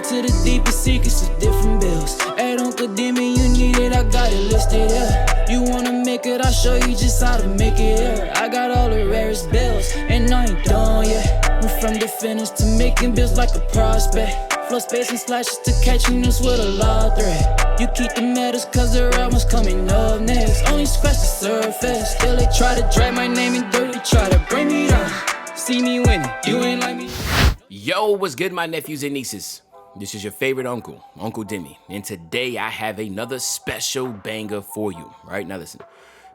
to the deepest secrets of different bills. Hey, don't condemn me, you need it, I got it listed here. You wanna make it, I'll show you just how to make it here. I got all the rarest bills, and I ain't done yet. Went from the finish to making bills like a prospect. Flow space and slashes to catching us with a law threat. You keep the medals cause the right one's coming up next. Only scratch the surface, still they try to drag my name in dirt. They try to bring me down, see me winning, you ain't like me. Yo, what's good, my nephews and nieces? This is your favorite uncle, Uncle Demi, and today I have another special banger for you. Right, now listen,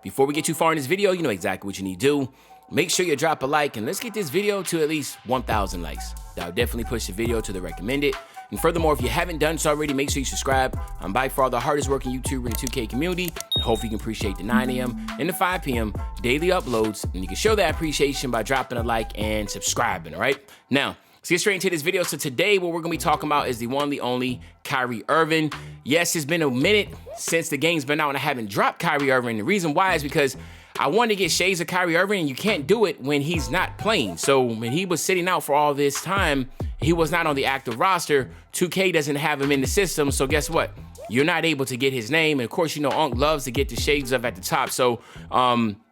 before we get too far in this video, you know exactly what you need to do. Make sure you drop a like, and let's get this video to at least 1,000 likes. That will definitely push the video to the recommended. And furthermore, if you haven't done so already, make sure you subscribe. I'm by far the hardest working YouTuber in the 2K community, and hopefully you can appreciate the 9 a.m. and the 5 p.m. daily uploads, and you can show that appreciation by dropping a like and subscribing, all right? Now, let's get straight into this video. So today, what we're gonna be talking about is the one, the only Kyrie Irving. Yes, it's been a minute since the game's been out and I haven't dropped Kyrie Irving. The reason why is because I wanted to get shades of Kyrie Irving, and you can't do it when he's not playing. So when he was sitting out for all this time, he was not on the active roster. 2K doesn't have him in the system, so guess what? You're not able to get his name, and of course, you know, Unc loves to get the shades of at the top. So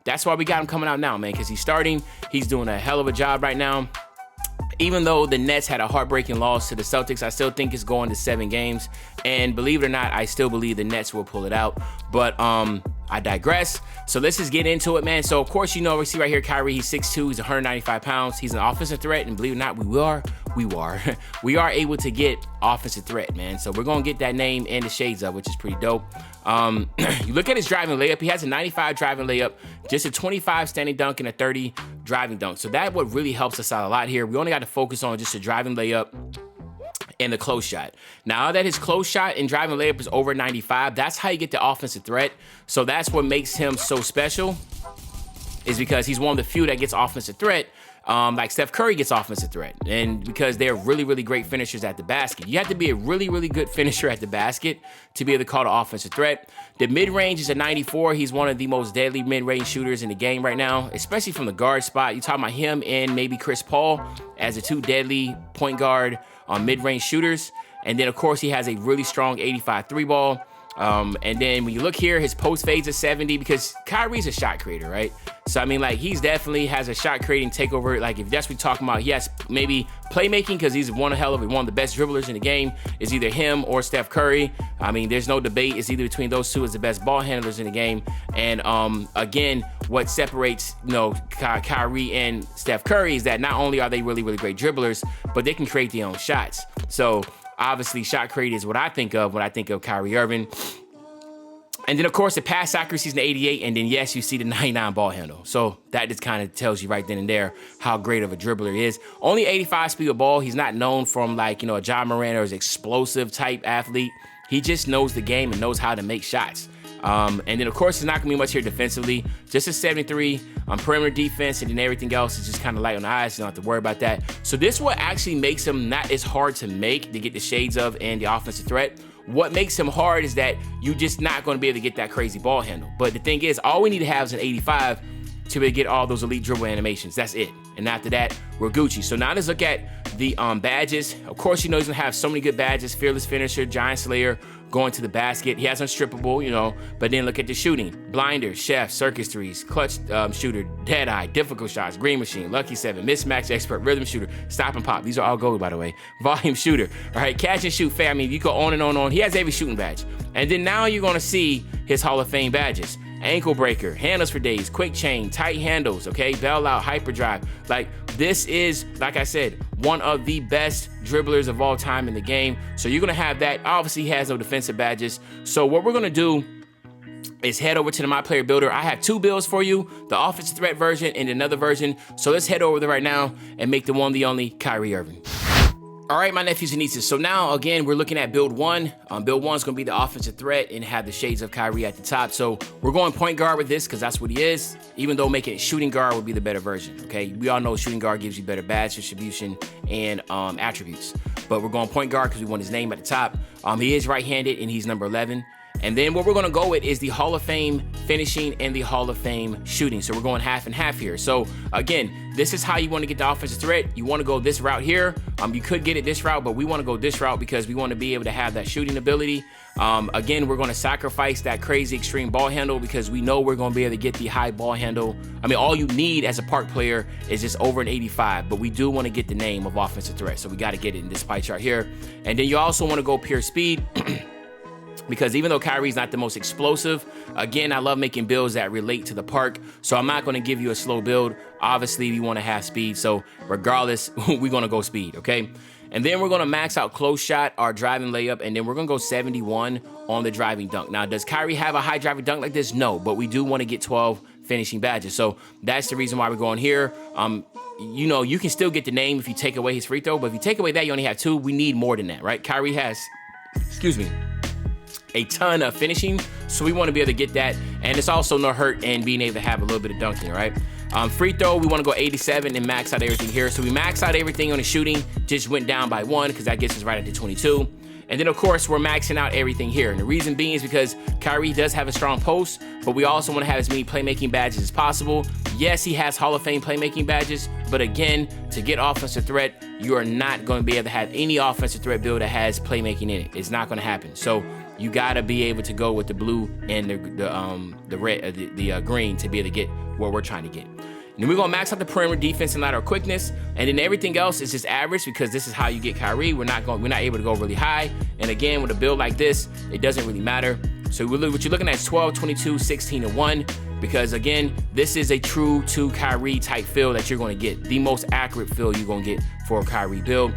that's why we got him coming out now, man, because he's starting. He's doing a hell of a job right now. Even though the Nets had a heartbreaking loss to the Celtics, I still think it's going to 7 games. And believe it or not, I still believe the Nets will pull it out. But I digress. So let's just get into it, man. So of course, you know, we see right here, Kyrie, he's 6'2", he's 195 pounds. He's an offensive threat, and believe it or not, we are able to get offensive threat, man. So we're gonna get that name and the shades of, which is pretty dope. You look at his driving layup, he has a 95 driving layup, just a 25 standing dunk, and a 30 driving dunk. So that what really helps us out a lot here. We only got to focus on just a driving layup and the close shot. Now that his close shot and driving layup is over 95, that's how you get the offensive threat. So that's what makes him so special, is because he's one of the few that gets offensive threat. Like Steph Curry gets offensive threat, and because they're really, really great finishers at the basket. You have to be a really, really good finisher at the basket to be able to call the offensive threat. The mid-range is a 94. He's one of the most deadly mid-range shooters in the game right now, especially from the guard spot. You're talking about him and maybe Chris Paul as the 2 deadly point guard mid-range shooters. And then, of course, he has a really strong 85 3 ball. And then when you look here, his post fades a 70 because Kyrie's a shot creator, right? So, I mean, like, he's definitely has a shot creating takeover. Like, if that's what we're talking about, yes, maybe playmaking, because he's one of the best dribblers in the game, is either him or Steph Curry. I mean, there's no debate. It's either between those two as the best ball handlers in the game. And again, what separates, you know, Kyrie and Steph Curry is that not only are they really, really great dribblers, but they can create their own shots. So obviously, shot creating is what I think of when I think of Kyrie Irving. And then, of course, the pass accuracy is an 88, and then, yes, you see the 99 ball handle. So that just kind of tells you right then and there how great of a dribbler he is. Only 85 speed of ball. He's not known from, like, you know, a John Moran or his explosive type athlete. He just knows the game and knows how to make shots. And then, of course, there's not going to be much here defensively. Just a 73 on perimeter defense, and then everything else is just kind of light on the eyes. You don't have to worry about that. So this is what actually makes him not as hard to make to get the shades of and the offensive threat. What makes him hard is that you're just not going to be able to get that crazy ball handle. But the thing is, all we need to have is an 85 to be able to get all those elite dribble animations. That's it. And after that, we're Gucci. So now let's look at the badges. Of course, you know he's going to have so many good badges. Fearless Finisher, Giant Slayer, going to the basket. He has Unstrippable, you know, but then look at the shooting. Blinder, Chef, Circus Threes, Clutch Shooter, Deadeye, Difficult Shots, Green Machine, Lucky 7, Mismatch Expert, Rhythm Shooter, Stop and Pop. These are all gold, by the way. Volume Shooter. All right, Catch and Shoot, I mean, you go on and on and on. He has every shooting badge. And then now you're going to see his Hall of Fame badges. Ankle Breaker, Handles for Days, Quick Chain, Tight Handles, okay, Bailout, Hyperdrive. Like, this is, like I said, one of the best dribblers of all time in the game. So you're going to have that. Obviously, he has no defensive badges. So what we're going to do is head over to the My Player Builder. I have 2 builds for you, the offensive threat version and another version. So let's head over there right now and make the one, the only Kyrie Irving. All right, my nephews and nieces. So now, again, we're looking at build 1. Build 1 is going to be the offensive threat and have the shades of Kyrie at the top. So we're going point guard with this because that's what he is, even though making it shooting guard would be the better version, okay? We all know shooting guard gives you better badge distribution and attributes. But we're going point guard because we want his name at the top. He is right-handed, and he's number 11. And then what we're gonna go with is the Hall of Fame finishing and the Hall of Fame shooting. So we're going half and half here. So again, this is how you wanna get the offensive threat. You wanna go this route here. You could get it this route, but we wanna go this route because we wanna be able to have that shooting ability. Again, we're gonna sacrifice that crazy extreme ball handle because we know we're gonna be able to get the high ball handle. I mean, all you need as a park player is just over an 85, but we do wanna get the name of offensive threat. So we gotta get it in this pie chart here. And then you also wanna go pure speed. Because even though Kyrie's not the most explosive, again, I love making builds that relate to the park. So I'm not going to give you a slow build. Obviously, we want to have speed. So regardless, we're going to go speed, okay? And then we're going to max out close shot, our driving layup, and then we're going to go 71 on the driving dunk. Now, does Kyrie have a high driving dunk like this? No, but we do want to get 12 finishing badges. So that's the reason why we're going here. You know, you can still get the name if you take away his free throw, but if you take away that, you only have 2. We need more than that, right? Kyrie has, a ton of finishing, so we want to be able to get that, and it's also no hurt in being able to have a little bit of dunking, right? Free throw, we want to go 87 and max out everything here. So we max out everything on the shooting, just went down by 1 because that gets us right at the 22. And then of course we're maxing out everything here, and the reason being is because Kyrie does have a strong post, but we also want to have as many playmaking badges as possible. Yes, he has Hall of Fame playmaking badges, but again, to get offensive threat, you are not going to be able to have any offensive threat build that has playmaking in it. It's not going to happen. So you got to be able to go with the blue and the red, the green to be able to get what we're trying to get. And then we're gonna max out the perimeter defense and lateral quickness, and then everything else is just average because this is how you get Kyrie. We're not able to go really high. And again, with a build like this, it doesn't really matter. So what you're looking at is 12, 22, 16, and 1. Because again, this is a true to Kyrie type fill that you're gonna get. The most accurate fill you're gonna get for a Kyrie build.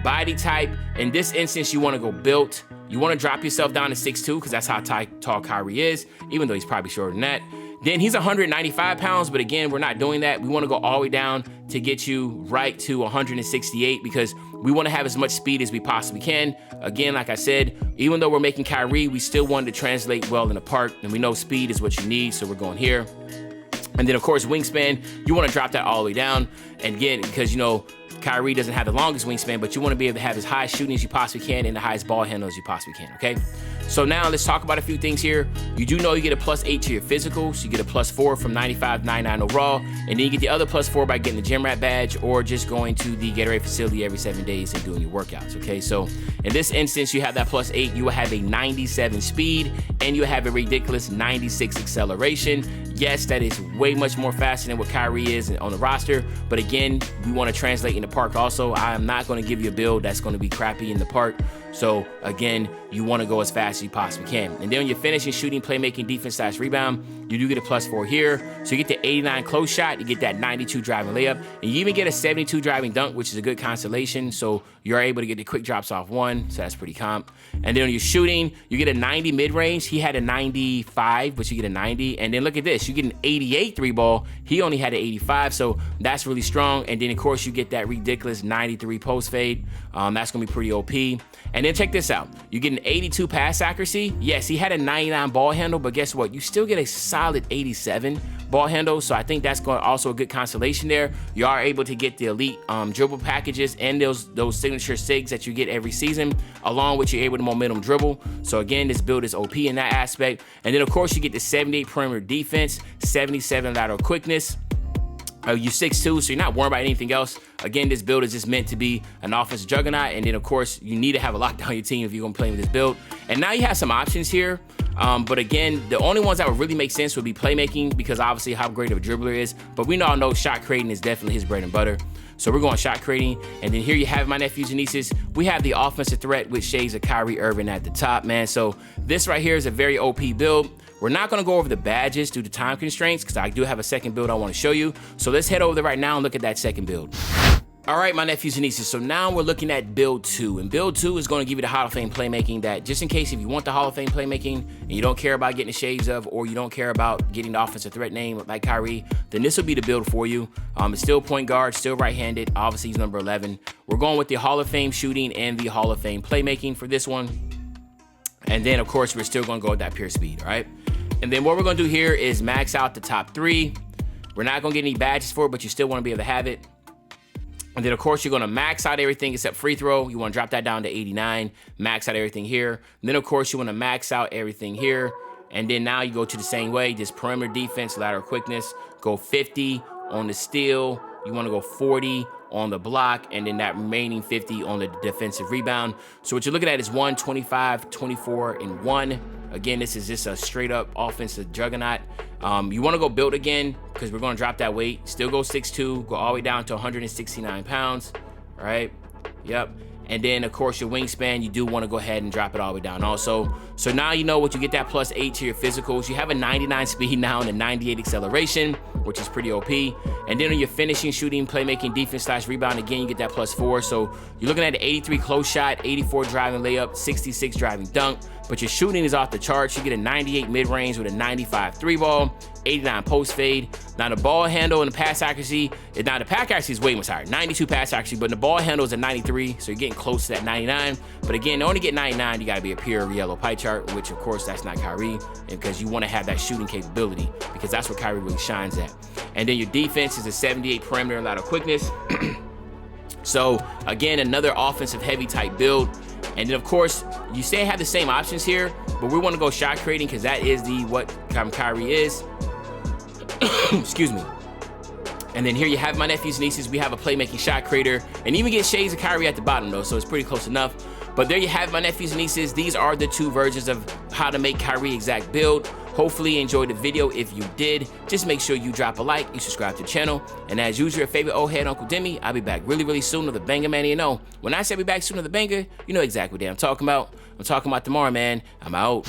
Body type, in this instance, you wanna go built. You wanna drop yourself down to 6'2", because that's how tall Kyrie is, even though he's probably shorter than that. Then he's 195 pounds, but again, we're not doing that. We wanna go all the way down to get you right to 168 because we wanna have as much speed as we possibly can. Again, like I said, even though we're making Kyrie, we still want to translate well in the park, and we know speed is what you need, so we're going here. And then of course, wingspan, you wanna drop that all the way down. And again, because you know, Kyrie doesn't have the longest wingspan, but you want to be able to have as high shooting as you possibly can and the highest ball handle as you possibly can, okay? So now let's talk about a few things here. You do know you get a +8 to your physical, so you get a +4 from 95 to 99 overall, and then you get the other +4 by getting the gym rat badge or just going to the Gatorade facility every 7 days and doing your workouts, okay? So in this instance, you have that +8, you will have a 97 speed, and you have a ridiculous 96 acceleration. Yes, that is way much more faster than what Kyrie is on the roster, but again, we want to translate in the park also. I am not going to give you a build that's going to be crappy in the park. So again, you want to go as fast as you possibly can. And then when you're finishing shooting, playmaking, defense / rebound, you do get a +4 here. So you get the 89 close shot, you get that 92 driving layup, and you even get a 72 driving dunk, which is a good constellation. So you're able to get the quick drops off 1, so that's pretty comp. And then when you're shooting, you get a 90 mid-range. He had a 95, but you get a 90. And then look at this, you get an 88 3 ball. He only had an 85, so that's really strong. And then of course you get that ridiculous 93 post fade. That's gonna be pretty OP. And then check this out. You get an 82 pass accuracy. Yes, he had a 99 ball handle, but guess what? You still get a solid 87 ball handle. So I think that's going to also a good consolation there. You are able to get the elite dribble packages and those signature SIGs that you get every season, along with you're able to momentum dribble. So again, this build is OP in that aspect. And then of course you get the 78 perimeter defense, 77 lateral quickness. You're 6'2", so you're not worried about anything else. Again, this build is just meant to be an offensive juggernaut, and then of course, you need to have a lockdown on your team if you're gonna play with this build. And now you have some options here, but again, the only ones that would really make sense would be playmaking, because obviously how great of a dribbler is, but we all know shot creating is definitely his bread and butter. So we're going shot creating, and then here you have my nephews and nieces. We have the offensive threat with shades of Kyrie Irving at the top, man. So this right here is a very OP build. We're not gonna go over the badges due to time constraints because I do have a second build I wanna show you. So let's head over there right now and look at that second build. All right, my nephews and nieces, so now we're looking at build 2, and build 2 is gonna give you the Hall of Fame playmaking that, just in case if you want the Hall of Fame playmaking and you don't care about getting the shades of, or you don't care about getting the offensive threat name like Kyrie, then this will be the build for you. It's still point guard, still right-handed, obviously he's number 11. We're going with the Hall of Fame shooting and the Hall of Fame playmaking for this one. And then of course, we're still gonna go with that pure speed, all right? And then what we're gonna do here is max out the top 3. We're not gonna get any badges for it, but you still wanna be able to have it. And then, of course, you're going to max out everything except free throw. You want to drop that down to 89, max out everything here. And then, of course, you want to max out everything here. And then now you go to the same way, just perimeter defense, lateral quickness, go 50 on the steal. You want to go 40 on the block, and then that remaining 50 on the defensive rebound. So what you're looking at is 1, 25, 24, and 1. Again, this is just a straight up offensive juggernaut. You want to go build again because we're going to drop that weight. Still go 6'2", go all the way down to 169 pounds. All right. Yep. And then, of course, your wingspan, you do want to go ahead and drop it all the way down also. So now you know what you get that +8 to your physicals. You have a 99 speed now and a 98 acceleration, which is pretty OP. And then on your finishing, shooting, playmaking, defense / rebound, again, you get that +4. So you're looking at an 83 close shot, 84 driving layup, 66 driving dunk. But your shooting is off the charts. You get a 98 mid-range with a 95 3-ball, 89 post fade. Now the ball handle and the pass accuracy, now the pass accuracy is way much higher, 92 pass accuracy, but the ball handle is a 93, so you're getting close to that 99. But again, to only get 99, you gotta be a pure yellow pie chart, which of course that's not Kyrie, because you wanna have that shooting capability, because that's what Kyrie really shines at. And then your defense is a 78 perimeter and lateral quickness. So again, another offensive heavy type build. And then, of course, you say have the same options here, but we want to go shot creating because that is what Kyrie is. Excuse me. And then here you have my nephews and nieces. We have a playmaking shot creator, and even get shades of Kyrie at the bottom, though, so it's pretty close enough. But there you have my nephews and nieces. These are the 2 versions of how to make Kyrie exact build. Hopefully you enjoyed the video. If you did, just make sure you drop a like, you subscribe to the channel. And as usual, your favorite old head Uncle Demi, I'll be back really, really soon with a banger, man. You know, when I say be back soon with a banger, you know exactly what I'm talking about. I'm talking about tomorrow, man. I'm out.